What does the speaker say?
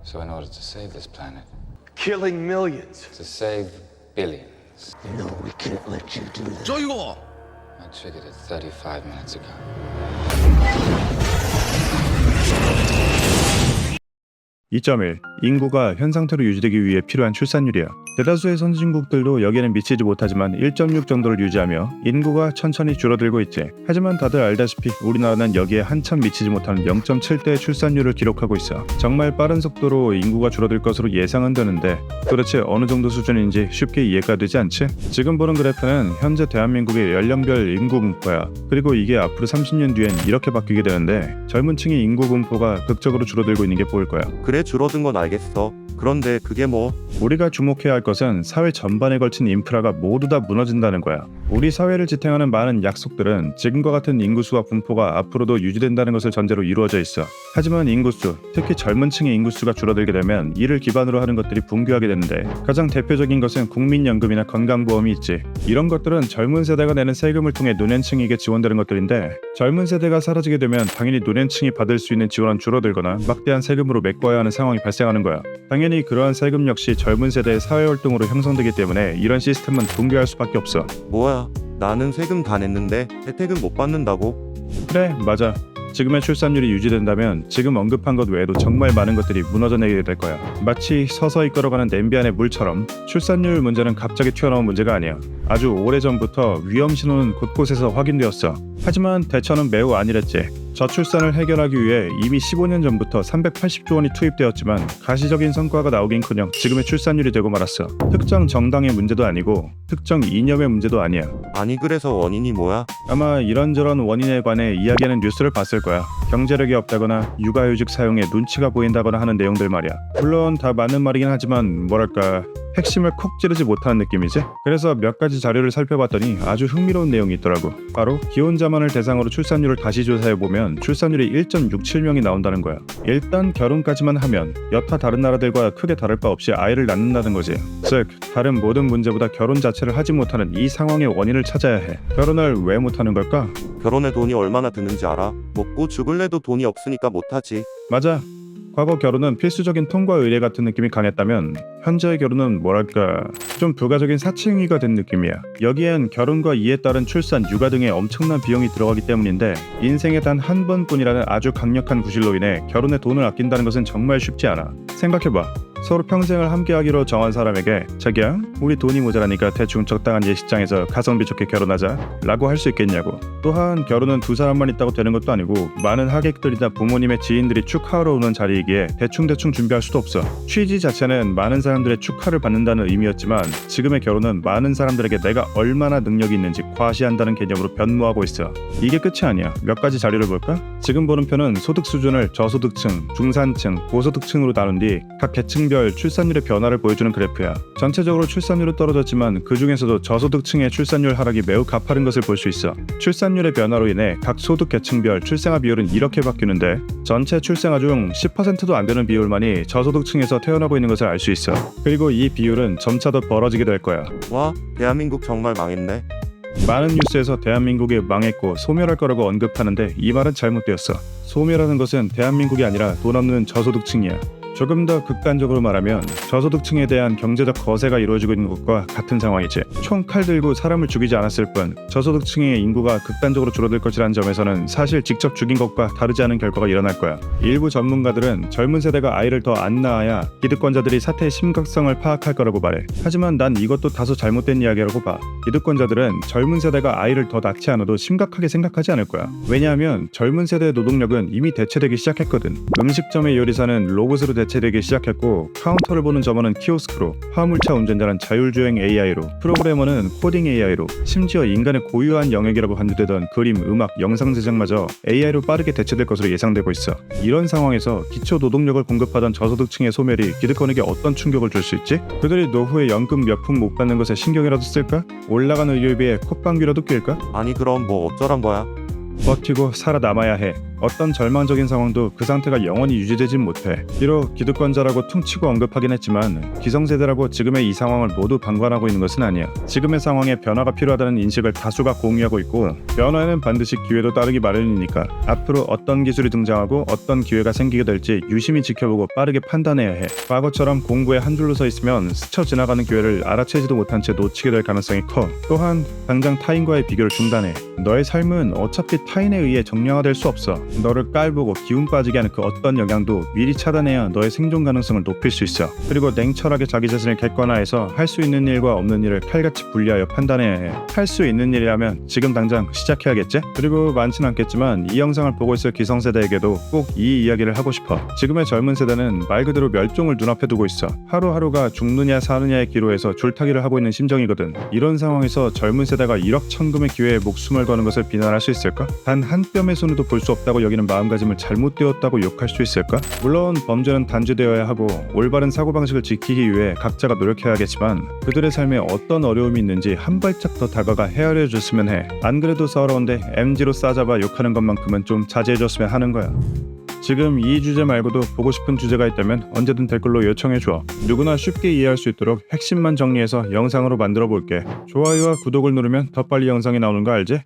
So in order to save this planet, Killing millions. to save billions, No, we can't let you do that. I triggered it 35 minutes ago. (2.1) 인구가 현 상태로 유지되기 위해 필요한 출산율이야. 대다수의 선진국들도 여기에는 미치지 못하지만 1.6 정도를 유지하며 인구가 천천히 줄어들고 있지. 하지만 다들 알다시피 우리나라는 여기에 한참 미치지 못하는 0.7대의 출산율을 기록하고 있어. 정말 빠른 속도로 인구가 줄어들 것으로 예상은 되는데 도대체 어느 정도 수준인지 쉽게 이해가 되지 않지? 지금 보는 그래프는 현재 대한민국의 연령별 인구 분포야. 그리고 이게 앞으로 30년 뒤엔 이렇게 바뀌게 되는데 젊은 층의 인구 분포가 극적으로 줄어들고 있는 게 보일 거야. 그래, 줄어든 건 알겠어. 그런데 그게 뭐? 우리가 주목해야 할 것은 사회 전반에 걸친 인프라가 모두 다 무너진다는 거야. 우리 사회를 지탱하는 많은 약속들은 지금과 같은 인구수와 분포가 앞으로도 유지된다는 것을 전제로 이루어져 있어. 하지만 인구수, 특히 젊은 층의 인구수가 줄어들게 되면 이를 기반으로 하는 것들이 붕괴하게 되는데 가장 대표적인 것은 국민연금이나 건강보험이 있지. 이런 것들은 젊은 세대가 내는 세금을 통해 노년층에게 지원되는 것들인데 젊은 세대가 사라지게 되면 당연히 노년층이 받을 수 있는 지원은 줄어들거나 막대한 세금으로 메꿔야 하는 상황이 발생하는 거야. 당연히 그러한 세금 역시 젊은 세대의 사회활동으로 형성되기 때문에 이런 시스템은 붕괴할 수밖에 없어. 뭐야? 나는 세금 다 냈는데 혜택은 못 받는다고? 그래, 맞아. 지금의 출산율이 유지된다면 지금 언급한 것 외에도 정말 많은 것들이 무너져내게 될 거야. 마치 서서히 끓어가는 냄비 안의 물처럼 출산율 문제는 갑자기 튀어나온 문제가 아니야. 아주 오래전부터 위험 신호는 곳곳에서 확인되었어. 하지만 대처는 매우 안일했지. 저출산을 해결하기 위해 이미 15년 전부터 380조 원이 투입되었지만 가시적인 성과가 나오긴커녕 지금의 출산율이 되고 말았어. 특정 정당의 문제도 아니고 특정 이념의 문제도 아니야. 아니, 그래서 원인이 뭐야? 아마 이런저런 원인에 관해 이야기하는 뉴스를 봤을 거야. 경제력이 없다거나 육아휴직 사용에 눈치가 보인다거나 하는 내용들 말이야. 물론 다 맞는 말이긴 하지만 뭐랄까 핵심을 콕 찌르지 못하는 느낌이지? 그래서 몇 가지 자료를 살펴봤더니 아주 흥미로운 내용이 있더라고. 바로 기혼자만을 대상으로 출산율을 다시 조사해보면 출산율이 1.67명이 나온다는 거야. 일단 결혼까지만 하면 여타 다른 나라들과 크게 다를 바 없이 아이를 낳는다는 거지. 즉 다른 모든 문제보다 결혼 자체를 하지 못하는 이 상황의 원인을 찾아야 해. 결혼을 왜 못하는 걸까? 결혼에 돈이 얼마나 드는지 알아? 먹고 죽을래도 돈이 없으니까 못하지. 맞아. 과거 결혼은 필수적인 통과 의례 같은 느낌이 강했다면 현재의 결혼은 뭐랄까 좀 부가적인 사치행위가 된 느낌이야. 여기엔 결혼과 이에 따른 출산, 육아 등의 엄청난 비용이 들어가기 때문인데 인생에 단 한 번뿐이라는 아주 강력한 구실로 인해 결혼에 돈을 아낀다는 것은 정말 쉽지 않아. 생각해봐. 서로 평생을 함께하기로 정한 사람에게 자기야 우리 돈이 모자라니까 대충 적당한 예식장에서 가성비 좋게 결혼하자 라고 할 수 있겠냐고. 또한 결혼은 두 사람만 있다고 되는 것도 아니고 많은 하객들이나 부모님의 지인들이 축하하러 오는 자리이기에 대충 준비할 수도 없어. 취지 자체는 많은 사람들의 축하를 받는다는 의미였지만 지금의 결혼은 많은 사람들에게 내가 얼마나 능력이 있는지 과시한다는 개념으로 변모하고 있어. 이게 끝이 아니야. 몇 가지 자료를 볼까? 지금 보는 표는 소득 수준을 저소득층, 중산층, 고소득층으로 나눈 뒤 각 계층별 출산율의 변화를 보여주는 그래프야. 전체적으로 출산율은 떨어졌지만 그 중에서도 저소득층의 출산율 하락이 매우 가파른 것을 볼 수 있어. 출산율의 변화로 인해 각 소득 계층별 출생아 비율은 이렇게 바뀌는데 전체 출생아 중 10%도 안 되는 비율만이 저소득층에서 태어나고 있는 것을 알 수 있어. 그리고 이 비율은 점차 더 벌어지게 될 거야. 와, 대한민국 정말 망했네. 많은 뉴스에서 대한민국이 망했고 소멸할 거라고 언급하는데 이 말은 잘못되었어. 소멸하는 것은 대한민국이 아니라 돈 없는 저소득층이야. 조금 더 극단적으로 말하면 저소득층에 대한 경제적 거세가 이루어지고 있는 것과 같은 상황이지. 총 칼 들고 사람을 죽이지 않았을 뿐 저소득층의 인구가 극단적으로 줄어들 것이라는 점에서는 사실 직접 죽인 것과 다르지 않은 결과가 일어날 거야. 일부 전문가들은 젊은 세대가 아이를 더 안 낳아야 기득권자들이 사태의 심각성을 파악할 거라고 말해. 하지만 난 이것도 다소 잘못된 이야기라고 봐. 기득권자들은 젊은 세대가 아이를 더 낳지 않아도 심각하게 생각하지 않을 거야. 왜냐하면 젊은 세대의 노동력은 이미 대체되기 시작했거든. 음식점의 요리사는 로봇으로 대체되기 시작했고 카운터를 보는 점원은 키오스크로, 화물차 운전자는 자율주행 AI로, 프로그래머는 코딩 AI로, 심지어 인간의 고유한 영역이라고 간주되던 그림, 음악, 영상 제작마저 AI로 빠르게 대체될 것으로 예상되고 있어. 이런 상황에서 기초 노동력을 공급하던 저소득층의 소멸이 기득권에게 어떤 충격을 줄 수 있지? 그들이 노후에 연금 몇 푼 못 받는 것에 신경이라도 쓸까? 올라간 의료비에 콧방귀라도 낄까? 아니, 그럼 뭐 어쩌란 거야? 버티고 살아남아야 해. 어떤 절망적인 상황도 그 상태가 영원히 유지되진 못해. 비록 기득권자라고 퉁치고 언급하긴 했지만 기성세대라고 지금의 이 상황을 모두 방관하고 있는 것은 아니야. 지금의 상황에 변화가 필요하다는 인식을 다수가 공유하고 있고 변화에는 반드시 기회도 따르기 마련이니까 앞으로 어떤 기술이 등장하고 어떤 기회가 생기게 될지 유심히 지켜보고 빠르게 판단해야 해. 과거처럼 공부에 한 줄로 서 있으면 스쳐 지나가는 기회를 알아채지도 못한 채 놓치게 될 가능성이 커. 또한 당장 타인과의 비교를 중단해. 너의 삶은 어차피 타인에 의해 정량화될 수 없어. 너를 깔보고 기운 빠지게 하는 그 어떤 영향도 미리 차단해야 너의 생존 가능성을 높일 수 있어. 그리고 냉철하게 자기 자신을 객관화해서 할 수 있는 일과 없는 일을 칼같이 분리하여 판단해야 해. 할 수 있는 일이라면 지금 당장 시작해야겠지? 그리고 많진 않겠지만 이 영상을 보고 있을 기성세대에게도 꼭 이 이야기를 하고 싶어. 지금의 젊은 세대는 말 그대로 멸종을 눈앞에 두고 있어. 하루하루가 죽느냐 사느냐의 기로에서 줄타기를 하고 있는 심정이거든. 이런 상황에서 젊은 세대가 일확천금의 기회에 목숨을 거는 것을 비난할 수 있을까? 단 한 뼘의 손으로 볼 수 없다고 여기는 마음가짐을 잘못되었다고 욕할 수 있을까? 물론 범죄는 단죄되어야 하고 올바른 사고방식을 지키기 위해 각자가 노력해야겠지만 그들의 삶에 어떤 어려움이 있는지 한 발짝 더 다가가 헤아려 줬으면 해. 안 그래도 서러운데 MG로 싸잡아 욕하는 것만큼은 좀 자제해줬으면 하는 거야. 지금 이 주제 말고도 보고 싶은 주제가 있다면 언제든 댓글로 요청해줘. 누구나 쉽게 이해할 수 있도록 핵심만 정리해서 영상으로 만들어 볼게. 좋아요와 구독을 누르면 더 빨리 영상이 나오는 거 알지?